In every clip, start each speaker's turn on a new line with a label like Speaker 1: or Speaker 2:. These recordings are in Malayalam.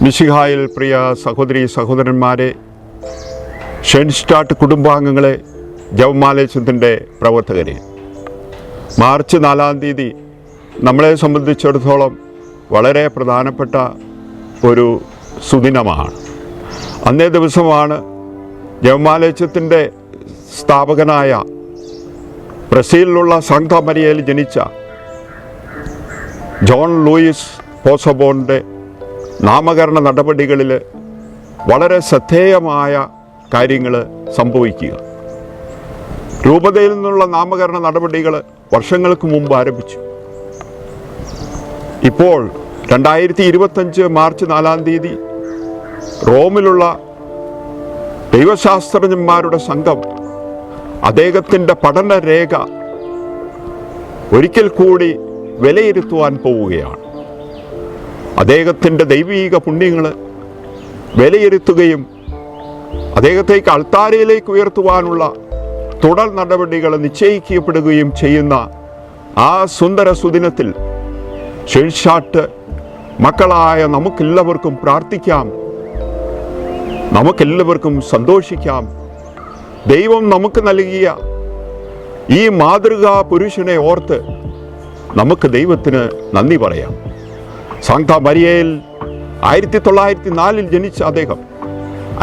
Speaker 1: മിശിഹായിൽ പ്രിയ സഹോദരി സഹോദരന്മാരെ, ഷെൻസ്റ്റാട്ട് കുടുംബാംഗങ്ങളെ, ജപമാലയത്തിൻ്റെ പ്രവർത്തകരെ, മാർച്ച് 4-ാം തീയതി നമ്മളെ സംബന്ധിച്ചിടത്തോളം വളരെ പ്രധാനപ്പെട്ട ഒരു സുദിനമാണ്. അന്നേ ദിവസമാണ് ജപമാലയത്തിൻ്റെ സ്ഥാപകനായ ബ്രസീലിലുള്ള സാന്ത മരിയയിൽ ജനിച്ച ജോൺ ലൂയിസ് പോസബോണിൻ്റെ നാമകരണ നടപടികളിൽ വളരെ ശ്രദ്ധേയമായ കാര്യങ്ങൾ സംഭവിക്കുക. രൂപതയിൽ നിന്നുള്ള നാമകരണ നടപടികൾ വർഷങ്ങൾക്ക് മുമ്പ് ആരംഭിച്ചു. ഇപ്പോൾ 2025 മാർച്ച് 4-ാം തീയതി റോമിലുള്ള ദൈവശാസ്ത്രജ്ഞന്മാരുടെ സംഘം അദ്ദേഹത്തിൻ്റെ പഠനരേഖ ഒരിക്കൽ കൂടി വിലയിരുത്തുവാൻ പോവുകയാണ്. അദ്ദേഹത്തിൻ്റെ ദൈവീക പുണ്യങ്ങൾ വിലയിരുത്തുകയും അദ്ദേഹത്തേക്ക് അൾത്താരയിലേക്ക് ഉയർത്തുവാനുള്ള തുടർ നടപടികൾ നിശ്ചയിക്കപ്പെടുകയും ചെയ്യുന്ന ആ സുന്ദര സുദിനത്തിൽ ഷെൻസ്റ്റാട്ട് മക്കളായ നമുക്കെല്ലാവർക്കും പ്രാർത്ഥിക്കാം, നമുക്കെല്ലാവർക്കും സന്തോഷിക്കാം. ദൈവം നമുക്ക് നൽകിയ ഈ മാതൃകാ പുരുഷനെ ഓർത്ത് നമുക്ക് ദൈവത്തിന് നന്ദി പറയാം. സാന്ത മരിയയിൽ 1904 ജനിച്ച അദ്ദേഹം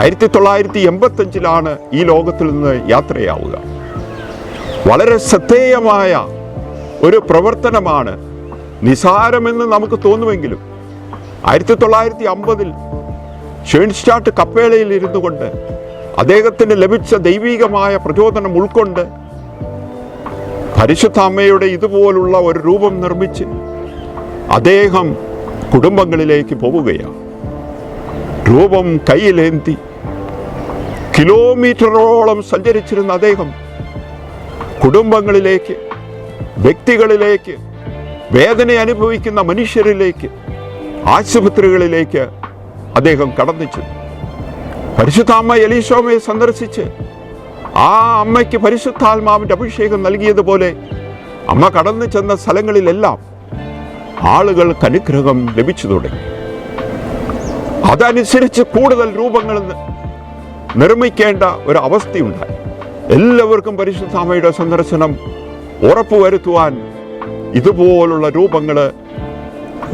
Speaker 1: 1985 ഈ ലോകത്തിൽ നിന്ന് യാത്രയാവുക. വളരെ ശ്രദ്ധേയമായ ഒരു പ്രവർത്തനമാണ്. നിസാരമെന്ന് നമുക്ക് തോന്നുമെങ്കിലും 1950 ഷെൻസ്റ്റാട്ട് കപ്പേളയിൽ ഇരുന്നു കൊണ്ട് അദ്ദേഹത്തിന് ലഭിച്ച ദൈവികമായ പ്രചോദനം ഉൾക്കൊണ്ട് പരിശുദ്ധ അമ്മയുടെ ഇതുപോലുള്ള ഒരു രൂപം നിർമ്മിച്ച് അദ്ദേഹം കുടുംബങ്ങളിലേക്ക് പോവുകയാണ്. രൂപം കയ്യിലേന്തി കിലോമീറ്ററോളം സഞ്ചരിച്ചിരുന്ന അദ്ദേഹം കുടുംബങ്ങളിലേക്ക്, വ്യക്തികളിലേക്ക്, വേദന അനുഭവിക്കുന്ന മനുഷ്യരിലേക്ക്, ആശുപത്രികളിലേക്ക് അദ്ദേഹം കടന്നു ചെന്നു. പരിശുദ്ധ അമ്മ എലീശോമയെ സന്ദർശിച്ച് ആ അമ്മയ്ക്ക് പരിശുദ്ധാത്മാവിൻ്റെ അഭിഷേകം നൽകിയതുപോലെ അമ്മ കടന്നു ചെന്ന സ്ഥലങ്ങളിലെല്ലാം ആളുകൾക്ക് അനുഗ്രഹം ലഭിച്ചു തുടങ്ങി. അതനുസരിച്ച് കൂടുതൽ രൂപങ്ങൾ നിർമ്മിക്കേണ്ട ഒരു അവസ്ഥയുണ്ടായി. എല്ലാവർക്കും പരിശുദ്ധ അമ്മയുടെ സന്ദർശനം ഉറപ്പുവരുത്തുവാൻ ഇതുപോലുള്ള രൂപങ്ങൾ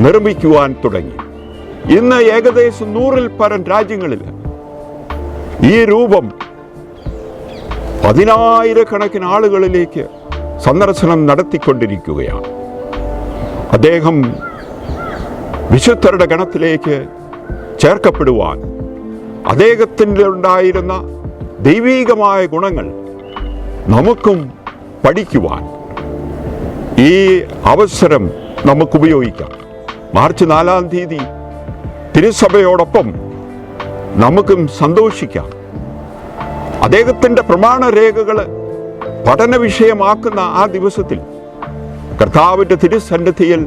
Speaker 1: നിർമ്മിക്കുവാൻ തുടങ്ങി. ഇന്ന് ഏകദേശം 100-ൽ പരം രാജ്യങ്ങളിൽ ഈ രൂപം 10,000-കണക്കിന് ആളുകളിലേക്ക് സന്ദർശനം നടത്തിക്കൊണ്ടിരിക്കുകയാണ്. അദ്ദേഹം വിശുദ്ധരുടെ ഗണത്തിലേക്ക് ചേർക്കപ്പെടുവാൻ, അദ്ദേഹത്തിൻ്റെ ഉണ്ടായിരുന്ന ദൈവീകമായ ഗുണങ്ങൾ നമുക്കും പഠിക്കുവാൻ ഈ അവസരം നമുക്ക് ഉപയോഗിക്കാം. മാർച്ച് 4-ാം തീയതി തിരുസഭയോടൊപ്പം നമുക്കും സന്തോഷിക്കാം. അദ്ദേഹത്തിൻ്റെ പ്രമാണരേഖകൾ പഠന വിഷയമാക്കുന്ന ആ ദിവസത്തിൽ കർത്താവിൻ്റെ തിരുസന്നിധിയിൽ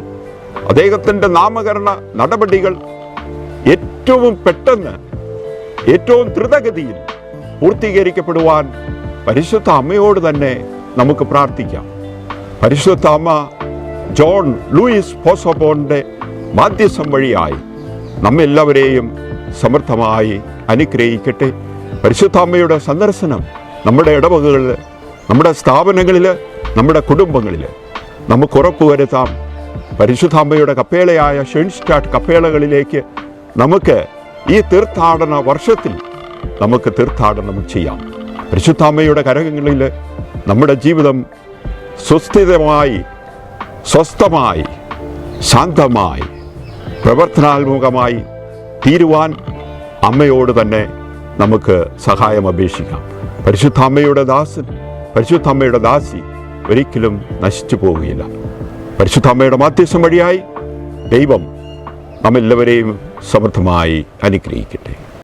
Speaker 1: അദ്ദേഹത്തിൻ്റെ നാമകരണ നടപടികൾ ഏറ്റവും പെട്ടെന്ന്, ഏറ്റവും ദ്രുതഗതിയിൽ പൂർത്തീകരിക്കപ്പെടുവാൻ പരിശുദ്ധ അമ്മയോട് തന്നെ നമുക്ക് പ്രാർത്ഥിക്കാം. പരിശുദ്ധ അമ്മ ജോൺ ലൂയിസ് പോസബോണിൻ്റെ മാധ്യസ്ഥം വഴിയായി നമ്മെല്ലാവരെയും സമൃദ്ധമായി അനുഗ്രഹിക്കട്ടെ. പരിശുദ്ധ അമ്മയുടെ സന്ദർശനം നമ്മുടെ ഇടവകകളിൽ, നമ്മുടെ സ്ഥാപനങ്ങളിൽ, നമ്മുടെ കുടുംബങ്ങളിൽ നമുക്ക് ഉറപ്പുവരുത്താം. പരിശുദ്ധ അമ്മയുടെ കപ്പേളയായ ഷെൻസ്റ്റാട്ട് കപ്പേളകളിലേക്ക് നമുക്ക് ഈ തീർത്ഥാടന വർഷത്തിൽ നമുക്ക് തീർത്ഥാടനം ചെയ്യാം. പരിശുദ്ധ അമ്മയുടെ കരങ്ങളിൽ നമ്മുടെ ജീവിതം സുസ്ഥിരമായി, സ്വസ്ഥമായി, ശാന്തമായി, പ്രവർത്തനാത്മകമായി തീരുവാൻ അമ്മയോട് തന്നെ നമുക്ക് സഹായം അപേക്ഷിക്കാം. പരിശുദ്ധ അമ്മയുടെ ദാസൻ, പരിശുദ്ധ അമ്മയുടെ ദാസി ഒരിക്കലും നശിച്ചു പോവുകയില്ല. പരിശുദ്ധ അമ്മയുടെ മാധ്യസ്ഥം വഴിയായി ദൈവം നമ്മെല്ലാവരെയും സമൃദ്ധമായി അനുഗ്രഹിക്കട്ടെ.